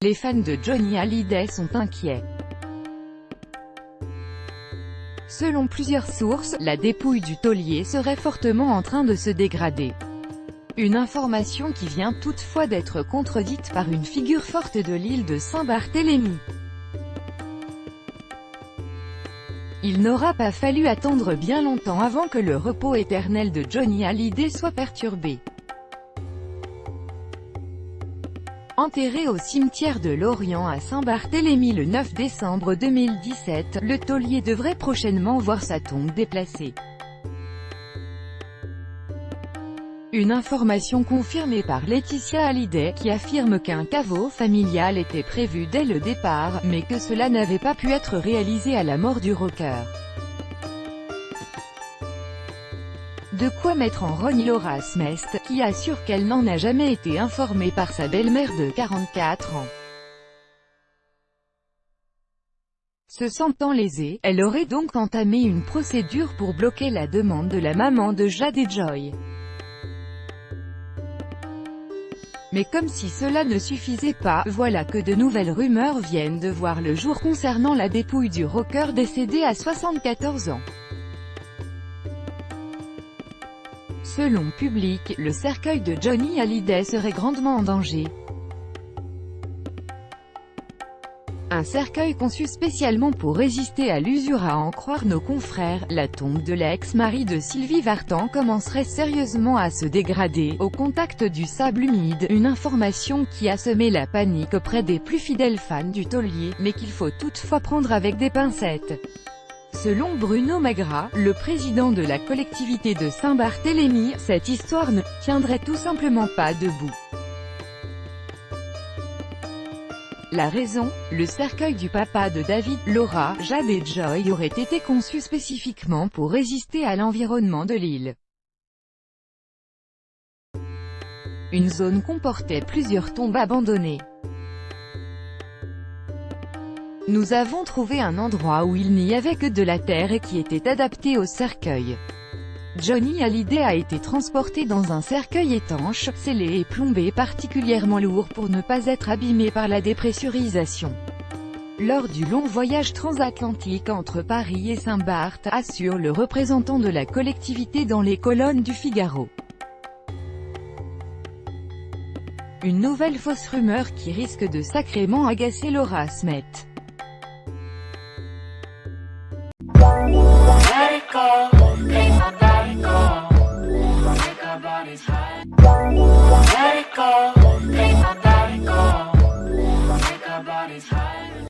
Les fans de Johnny Hallyday sont inquiets. Selon plusieurs sources, la dépouille du taulier serait fortement en train de se dégrader. Une information qui vient toutefois d'être contredite par une figure forte de l'île de Saint-Barthélemy. Il n'aura pas fallu attendre bien longtemps avant que le repos éternel de Johnny Hallyday soit perturbé. Enterré au cimetière de Lorient à Saint-Barthélemy le 9 décembre 2017, le taulier devrait prochainement voir sa tombe déplacée. Une information confirmée par Laetitia Hallyday, qui affirme qu'un caveau familial était prévu dès le départ, mais que cela n'avait pas pu être réalisé à la mort du rocker. De quoi mettre en rogne Laura Smest, qui assure qu'elle n'en a jamais été informée par sa belle-mère de 44 ans. Se sentant lésée, elle aurait donc entamé une procédure pour bloquer la demande de la maman de Jade et Joy. Mais comme si cela ne suffisait pas, voilà que de nouvelles rumeurs viennent de voir le jour concernant la dépouille du rocker décédé à 74 ans. Selon Public, le cercueil de Johnny Hallyday serait grandement en danger. Un cercueil conçu spécialement pour résister à l'usure, à en croire nos confrères. La tombe de l'ex-mari de Sylvie Vartan commencerait sérieusement à se dégrader, au contact du sable humide, une information qui a semé la panique auprès des plus fidèles fans du taulier, mais qu'il faut toutefois prendre avec des pincettes. Selon Bruno Magras, le président de la collectivité de Saint-Barthélemy, cette histoire ne tiendrait tout simplement pas debout. La raison, le cercueil du papa de David, Laura, Jade et Joy aurait été conçu spécifiquement pour résister à l'environnement de l'île. Une zone comportait plusieurs tombes abandonnées. Nous avons trouvé un endroit où il n'y avait que de la terre et qui était adapté au cercueil. Johnny Hallyday a été transporté dans un cercueil étanche, scellé et plombé particulièrement lourd pour ne pas être abîmé par la dépressurisation. Lors du long voyage transatlantique entre Paris et Saint-Barth, assure le représentant de la collectivité dans les colonnes du Figaro. Une nouvelle fausse rumeur qui risque de sacrément agacer Laura Smest. Let it go, make my body go. Make our bodies high. Let it go.